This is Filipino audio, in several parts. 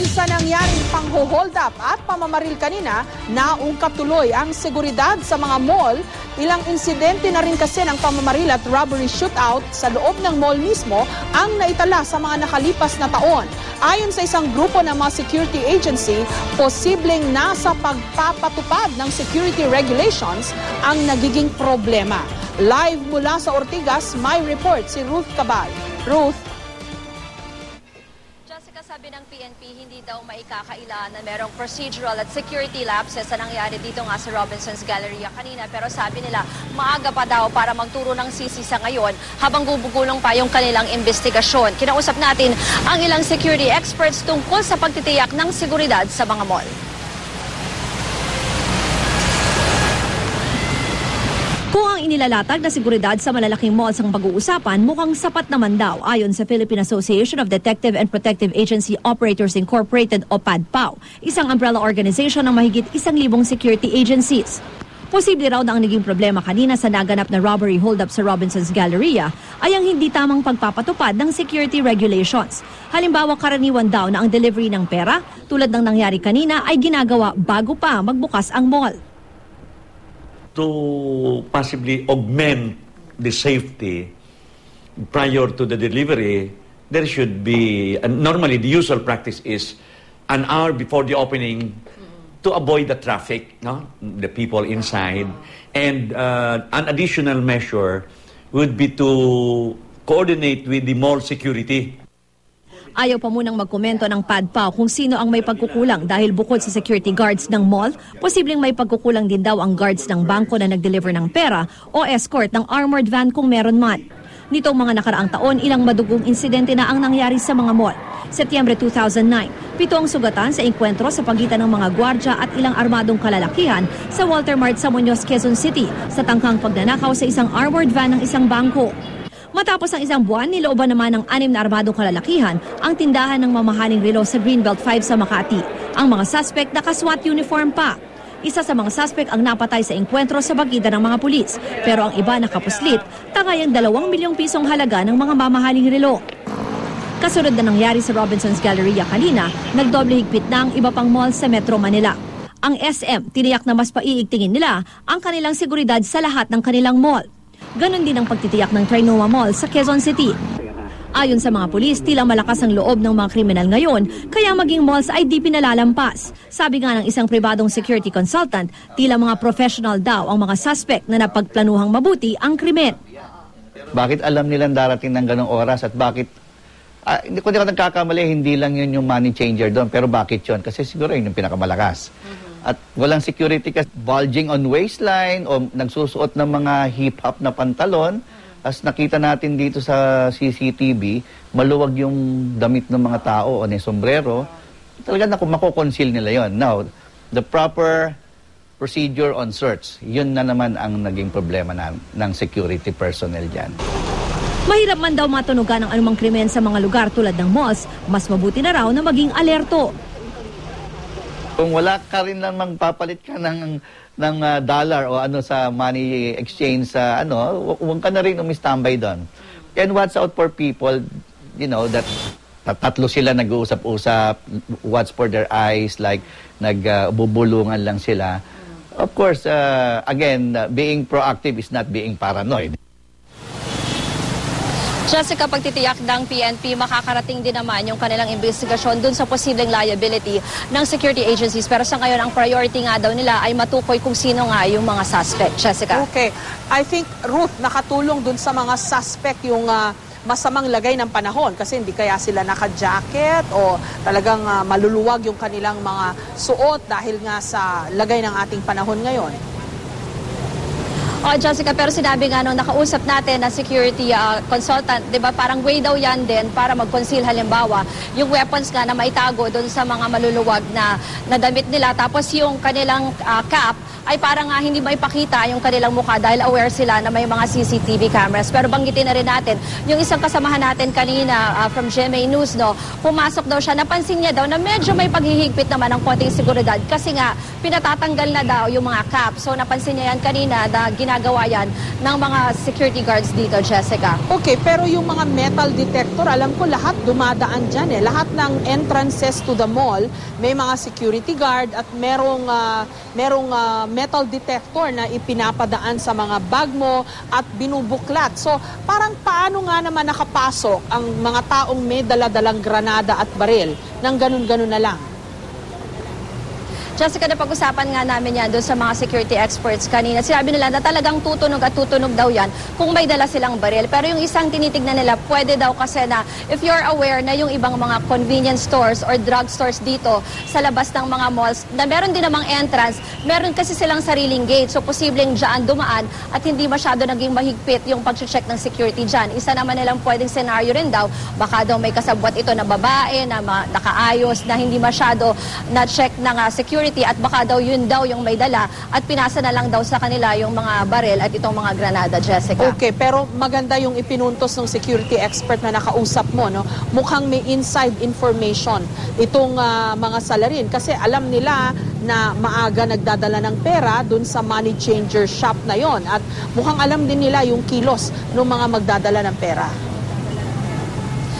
sa nangyaring pang-hold up at pamamaril kanina, naungkat tuloy ang seguridad sa mga mall. Ilang insidente na rin kasi ng pamamaril at robbery shootout sa loob ng mall mismo ang naitala sa mga nakalipas na taon. Ayon sa isang grupo ng mga security agency, posibleng nasa pagpapatupad ng security regulations ang nagiging problema. Live mula sa Ortigas, may report si Ruth Cabal. Ruth. Sabi ng PNP, hindi daw maikakaila na merong procedural at security lapses na nangyari dito nga sa Robinson's Galleria kanina. Pero sabi nila, maaga pa daw para magturo ng sisi sa ngayon habang gugulong pa yung kanilang investigasyon. Kinausap natin ang ilang security experts tungkol sa pagtitiyak ng seguridad sa mga mall. Kung ang inilalatag na seguridad sa malalaking malls ang pag-uusapan, mukhang sapat naman daw ayon sa Philippine Association of Detective and Protective Agency Operators Incorporated o PADPAO, isang umbrella organization ng mahigit 1,000 security agencies. Posible raw na ang naging problema kanina sa naganap na robbery hold-up sa Robinson's Galleria ay ang hindi tamang pagpapatupad ng security regulations. Halimbawa, karaniwan daw na ang delivery ng pera, tulad ng nangyari kanina, ay ginagawa bago pa magbukas ang mall. To possibly augment the safety prior to the delivery, there should be, normally the usual practice is an hour before the opening to avoid the traffic, no? The people inside. And an additional measure would be to coordinate with the mall security. Ayaw pa munang magkomento ng PADPAO kung sino ang may pagkukulang dahil bukod sa security guards ng mall, posibleng may pagkukulang din daw ang guards ng bangko na nag-deliver ng pera o escort ng armored van kung meron man. Nitong mga nakaraang taon, ilang madugong insidente na ang nangyari sa mga mall. Setyembre 2009, 7 ang sugatan sa engkwentro sa pagitan ng mga gwardya at ilang armadong kalalakihan sa Walter Mart sa Muñoz, Quezon City sa tangkang pagnanakaw sa isang armored van ng isang bangko. Matapos ang isang buwan, nilooban naman ng 6 na armadong kalalakihan ang tindahan ng mamahaling relo sa Greenbelt 5 sa Makati. Ang mga suspect naka-SWAT uniform pa. Isa sa mga suspect ang napatay sa engkwentro sa pagitan ng mga pulis. Pero ang iba nakapuslit, tagayang 2 milyong pisong halaga ng mga mamahaling relo. Kasunod na nangyari sa Robinson's Galleria kanina, nagdoble higpit na ang iba pang mall sa Metro Manila. Ang SM, tiniyak na mas paiigtingin nila ang kanilang seguridad sa lahat ng kanilang mall. Ganon din ang pagtitiyak ng Trinoma Mall sa Quezon City. Ayon sa mga pulis, tila malakas ang loob ng mga kriminal ngayon, kaya maging malls ay di pinalalampas. Sabi nga ng isang pribadong security consultant, tila mga professional daw ang mga suspect na napagplanuhang mabuti ang krimen. Bakit alam nilang darating ng ganong oras at bakit, kung di ko nagkakamali, hindi lang yun yung money changer doon, pero bakit yun? Kasi siguro yun yung pinakamalakas. At walang security kasi bulging on waistline o nagsusuot ng mga hip-hop na pantalon. As nakita natin dito sa CCTV, maluwag yung damit ng mga tao o ng sombrero. Talaga makukonceal nila yon. Now, the proper procedure on search, yun na naman ang naging problema ng security personnel dyan. Mahirap man daw matunugan ang anumang krimen sa mga lugar tulad ng malls, mas mabuti na raw na maging alerto. Kung wala ka rin namang papalit ka ng dollar o ano sa money exchange sa huwag ka na rin umistambay doon. And watch out for people, you know, that tatlo sila nag-uusap-usap, watch for their eyes, like nagbubulungan lang sila. Of course, again, being proactive is not being paranoid. Jessica, pagtitiyak ng PNP, makakarating din naman yung kanilang investigasyon dun sa posibleng liability ng security agencies. Pero sa ngayon, ang priority nga daw nila ay matukoy kung sino nga yung mga suspect. Jessica? Okay. I think, Ruth, nakatulong dun sa mga suspect yung masamang lagay ng panahon kasi hindi kaya sila naka-jacket o talagang maluluwag yung kanilang mga suot dahil nga sa lagay ng ating panahon ngayon. Jessica, pero sinabi nga nung nakausap natin na security consultant, 'di ba, parang way daw yan din para mag-conceal halimbawa yung weapons nga na maitago doon sa mga maluluwag na damit nila, tapos yung kanilang cap ay parang hindi maipakita yung kanilang mukha dahil aware sila na may mga CCTV cameras. Pero banggitin na rin natin, yung isang kasamahan natin kanina from GMA News, no, pumasok daw siya, napansin niya daw na medyo may paghihigpit naman ng konting seguridad kasi nga pinatatanggal na daw yung mga cap. So napansin niya yan kanina na ginagawa yan ng mga security guards dito, Jessica. Okay, pero yung mga metal detector, alam ko lahat dumadaan dyan eh. Lahat ng entrances to the mall, may mga security guard at merong metal detector na ipinapadaan sa mga bag mo at binubuklat. So, parang paano nga naman nakapasok ang mga taong may dala-dalang granada at baril nang ganun-ganun na lang? Jessica, napag-usapan nga namin yan doon sa mga security experts kanina. Sinabi nila na talagang tutunog at tutunog daw yan kung may dala silang baril. Pero yung isang tinitignan nila, pwede daw kasi na if you're aware na yung ibang mga convenience stores or drug stores dito sa labas ng mga malls, na meron din namang entrance, meron kasi silang sariling gate. So, posibleng dyan dumaan at hindi masyado naging mahigpit yung pag-check ng security dyan. Isa naman nilang pwedeng scenario rin daw, baka daw may kasabwat ito na babae, na nakaayos, na hindi masyado na-check ng security at baka daw yun daw yung may dala at pinasa na lang daw sa kanila yung mga baril at itong mga granada, Jessica. Okay, pero maganda yung ipinuntos ng security expert na nakausap mo, no? Mukhang may inside information itong mga salarin kasi alam nila na maaga nagdadala ng pera dun sa money changer shop na yon at mukhang alam din nila yung kilos ng mga magdadala ng pera.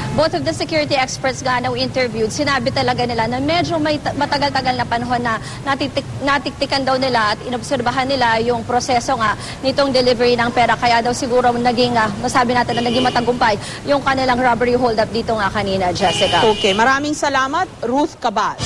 Both of the security experts nga na interviewed, sinabi talaga nila na medyo may matagal-tagal na panahon na natiktikan daw nila at inobserbahan nila yung proseso nga nitong delivery ng pera. Kaya daw siguro naging, masabi natin na naging matagumpay yung kanilang robbery hold-up dito nga kanina, Jessica. Okay, maraming salamat, Ruth Cabal.